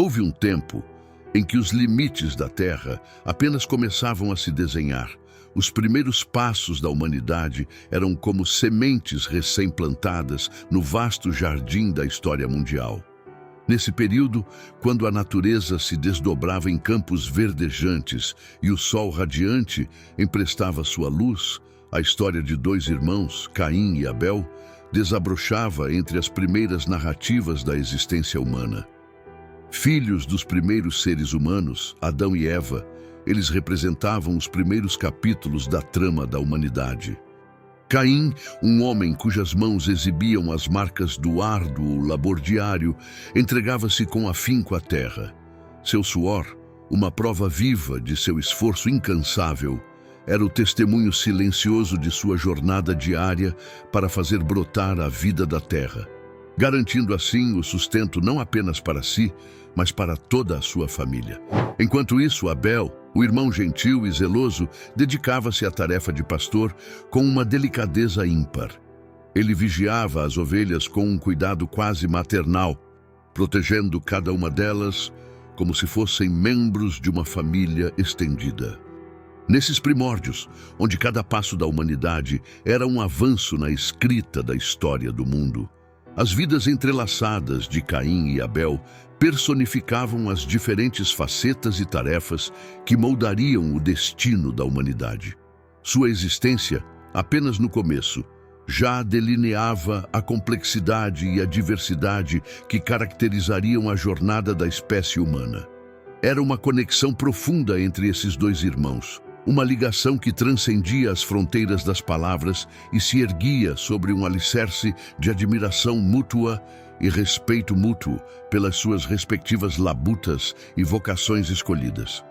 Houve um tempo em que os limites da Terra apenas começavam a se desenhar. Os primeiros passos da humanidade eram como sementes recém-plantadas no vasto jardim da história mundial. Nesse período, quando a natureza se desdobrava em campos verdejantes e o sol radiante emprestava sua luz, a história de dois irmãos, Caim e Abel, desabrochava entre as primeiras narrativas da existência humana. Filhos dos primeiros seres humanos, Adão e Eva, eles representavam os primeiros capítulos da trama da humanidade. Caim, um homem cujas mãos exibiam as marcas do árduo labor diário, entregava-se com afinco à terra. Seu suor, uma prova viva de seu esforço incansável, era o testemunho silencioso de sua jornada diária para fazer brotar a vida da terra, garantindo assim o sustento não apenas para si, mas para toda a sua família. Enquanto isso, Abel, o irmão gentil e zeloso, dedicava-se à tarefa de pastor com uma delicadeza ímpar. Ele vigiava as ovelhas com um cuidado quase maternal, protegendo cada uma delas como se fossem membros de uma família estendida. Nesses primórdios, onde cada passo da humanidade era um avanço na escrita da história do mundo, as vidas entrelaçadas de Caim e Abel personificavam as diferentes facetas e tarefas que moldariam o destino da humanidade. Sua existência, apenas no começo, já delineava a complexidade e a diversidade que caracterizariam a jornada da espécie humana. Era uma conexão profunda entre esses dois irmãos, uma ligação que transcendia as fronteiras das palavras e se erguia sobre um alicerce de admiração mútua e respeito mútuo pelas suas respectivas labutas e vocações escolhidas.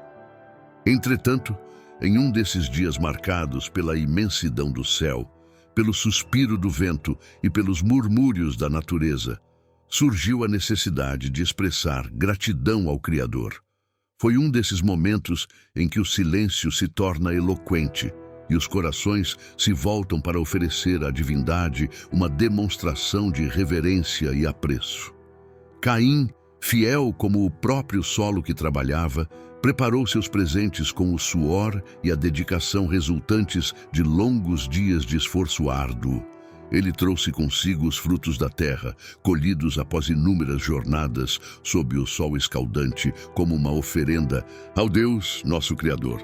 Entretanto, em um desses dias marcados pela imensidão do céu, pelo suspiro do vento e pelos murmúrios da natureza, surgiu a necessidade de expressar gratidão ao Criador. Foi um desses momentos em que o silêncio se torna eloquente e os corações se voltam para oferecer à divindade uma demonstração de reverência e apreço. Caim, fiel como o próprio solo que trabalhava, preparou seus presentes com o suor e a dedicação resultantes de longos dias de esforço árduo. Ele trouxe consigo os frutos da terra, colhidos após inúmeras jornadas sob o sol escaldante, como uma oferenda ao Deus, nosso Criador.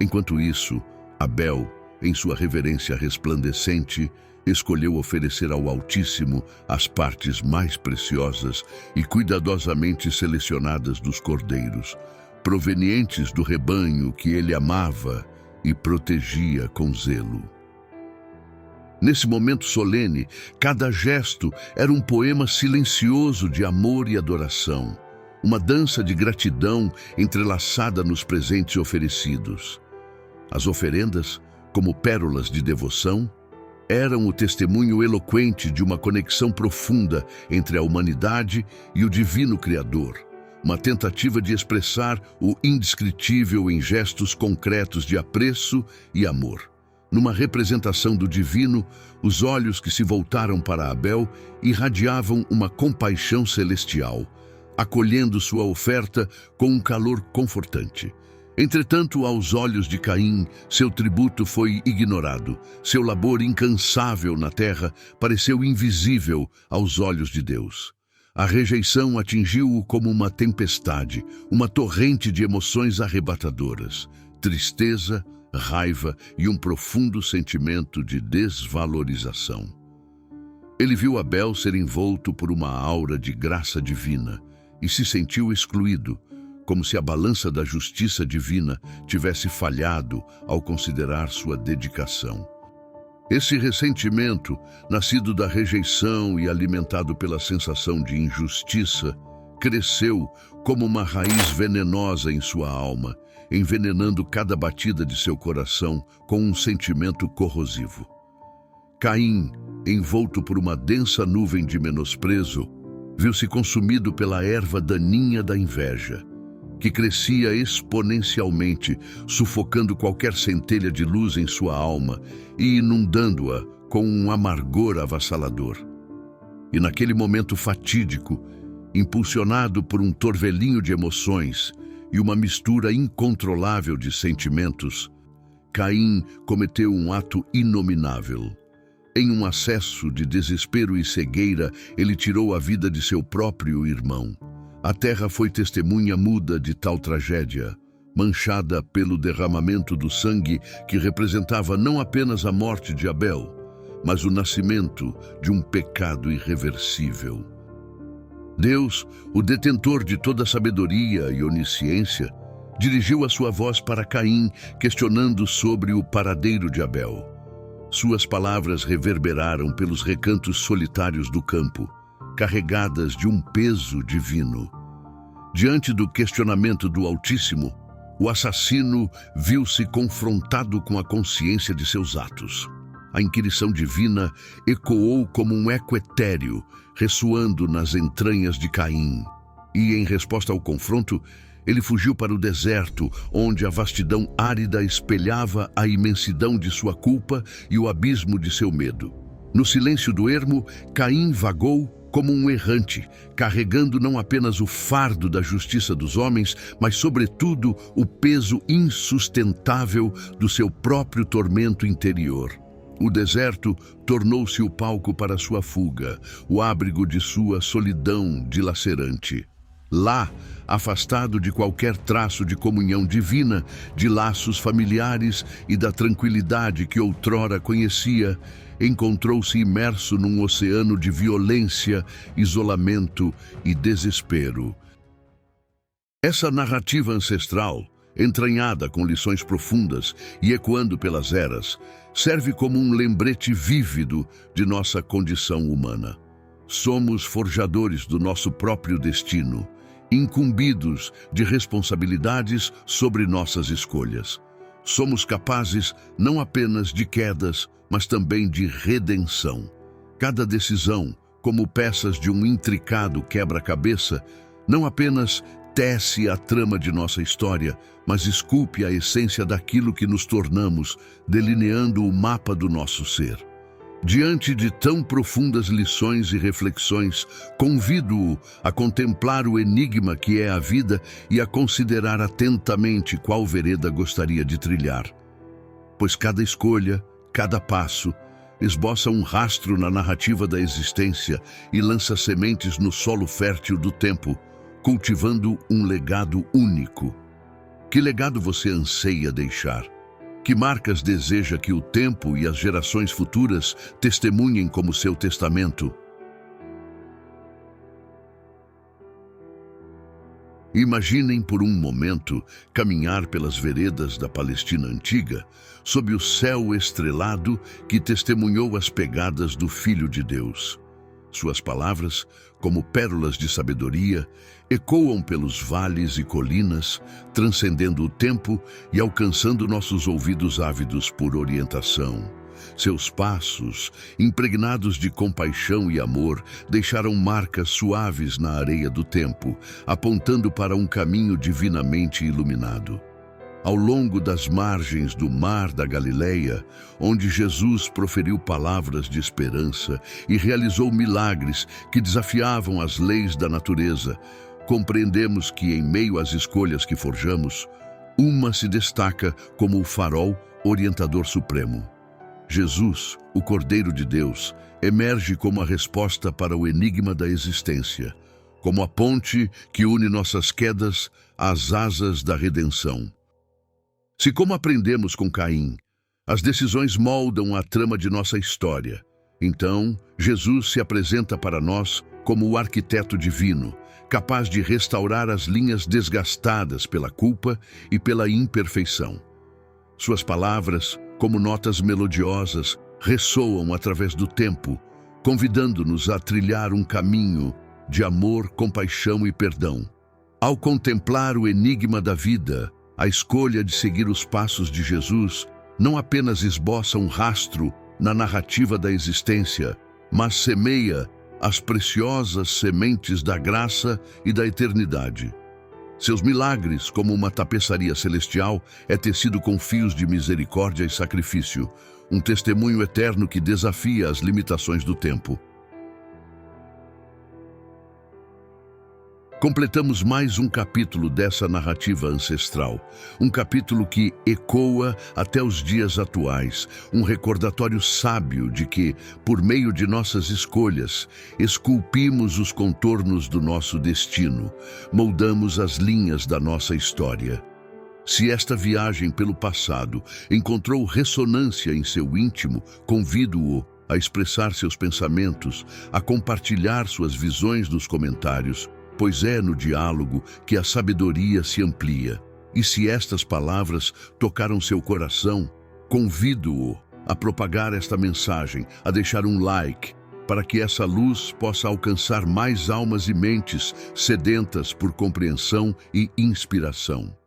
Enquanto isso, Abel, em sua reverência resplandecente, escolheu oferecer ao Altíssimo as partes mais preciosas e cuidadosamente selecionadas dos cordeiros, provenientes do rebanho que ele amava e protegia com zelo. Nesse momento solene, cada gesto era um poema silencioso de amor e adoração, uma dança de gratidão entrelaçada nos presentes oferecidos. As oferendas, como pérolas de devoção, eram o testemunho eloquente de uma conexão profunda entre a humanidade e o divino Criador, uma tentativa de expressar o indescritível em gestos concretos de apreço e amor. Numa representação do divino, os olhos que se voltaram para Abel irradiavam uma compaixão celestial, acolhendo sua oferta com um calor confortante. Entretanto, aos olhos de Caim, seu tributo foi ignorado. Seu labor incansável na terra pareceu invisível aos olhos de Deus. A rejeição atingiu-o como uma tempestade, uma torrente de emoções arrebatadoras, tristeza, raiva e um profundo sentimento de desvalorização. Ele viu Abel ser envolto por uma aura de graça divina e se sentiu excluído, como se a balança da justiça divina tivesse falhado ao considerar sua dedicação. Esse ressentimento, nascido da rejeição e alimentado pela sensação de injustiça, cresceu como uma raiz venenosa em sua alma, envenenando cada batida de seu coração com um sentimento corrosivo. Caim, envolto por uma densa nuvem de menosprezo, viu-se consumido pela erva daninha da inveja, que crescia exponencialmente, sufocando qualquer centelha de luz em sua alma e inundando-a com um amargor avassalador. E naquele momento fatídico, Impulsionado por um torvelinho de emoções e uma mistura incontrolável de sentimentos, Caim cometeu um ato inominável. Em um acesso de desespero e cegueira, ele tirou a vida de seu próprio irmão. A terra foi testemunha muda de tal tragédia, manchada pelo derramamento do sangue que representava não apenas a morte de Abel, mas o nascimento de um pecado irreversível. Deus, o detentor de toda sabedoria e onisciência, dirigiu a sua voz para Caim, questionando sobre o paradeiro de Abel. Suas palavras reverberaram pelos recantos solitários do campo, carregadas de um peso divino. Diante do questionamento do Altíssimo, o assassino viu-se confrontado com a consciência de seus atos. A inquirição divina ecoou como um eco etéreo, ressoando nas entranhas de Caim. E, em resposta ao confronto, ele fugiu para o deserto, onde a vastidão árida espelhava a imensidão de sua culpa e o abismo de seu medo. No silêncio do ermo, Caim vagou como um errante, carregando não apenas o fardo da justiça dos homens, mas, sobretudo, o peso insustentável do seu próprio tormento interior. O deserto tornou-se o palco para sua fuga, o abrigo de sua solidão dilacerante. Lá, afastado de qualquer traço de comunhão divina, de laços familiares e da tranquilidade que outrora conhecia, encontrou-se imerso num oceano de violência, isolamento e desespero. Essa narrativa ancestral, entranhada com lições profundas e ecoando pelas eras, serve como um lembrete vívido de nossa condição humana. Somos forjadores do nosso próprio destino, incumbidos de responsabilidades sobre nossas escolhas. Somos capazes não apenas de quedas, mas também de redenção. Cada decisão, como peças de um intricado quebra-cabeça, não apenas tece a trama de nossa história, mas esculpe a essência daquilo que nos tornamos, delineando o mapa do nosso ser. Diante de tão profundas lições e reflexões, convido-o a contemplar o enigma que é a vida e a considerar atentamente qual vereda gostaria de trilhar. Pois cada escolha, cada passo, esboça um rastro na narrativa da existência e lança sementes no solo fértil do tempo, cultivando um legado único. Que legado você anseia deixar? Que marcas deseja que o tempo e as gerações futuras testemunhem como seu testamento? Imaginem por um momento caminhar pelas veredas da Palestina antiga, sob o céu estrelado que testemunhou as pegadas do Filho de Deus. Suas palavras, como pérolas de sabedoria, ecoam pelos vales e colinas, transcendendo o tempo e alcançando nossos ouvidos ávidos por orientação. Seus passos, impregnados de compaixão e amor, deixaram marcas suaves na areia do tempo, apontando para um caminho divinamente iluminado. Ao longo das margens do Mar da Galileia, onde Jesus proferiu palavras de esperança e realizou milagres que desafiavam as leis da natureza, compreendemos que, em meio às escolhas que forjamos, uma se destaca como o farol orientador supremo. Jesus, o Cordeiro de Deus, emerge como a resposta para o enigma da existência, como a ponte que une nossas quedas às asas da redenção. Se, como aprendemos com Caim, as decisões moldam a trama de nossa história, então Jesus se apresenta para nós como o arquiteto divino, capaz de restaurar as linhas desgastadas pela culpa e pela imperfeição. Suas palavras, como notas melodiosas, ressoam através do tempo, convidando-nos a trilhar um caminho de amor, compaixão e perdão. Ao contemplar o enigma da vida, a escolha de seguir os passos de Jesus não apenas esboça um rastro na narrativa da existência, mas semeia as preciosas sementes da graça e da eternidade. Seus milagres, como uma tapeçaria celestial, é tecido com fios de misericórdia e sacrifício, um testemunho eterno que desafia as limitações do tempo. Completamos mais um capítulo dessa narrativa ancestral, um capítulo que ecoa até os dias atuais, um recordatório sábio de que, por meio de nossas escolhas, esculpimos os contornos do nosso destino, moldamos as linhas da nossa história. Se esta viagem pelo passado encontrou ressonância em seu íntimo, convido-o a expressar seus pensamentos, a compartilhar suas visões nos comentários, pois é no diálogo que a sabedoria se amplia. E se estas palavras tocaram seu coração, convido-o a propagar esta mensagem, a deixar um like, para que essa luz possa alcançar mais almas e mentes sedentas por compreensão e inspiração.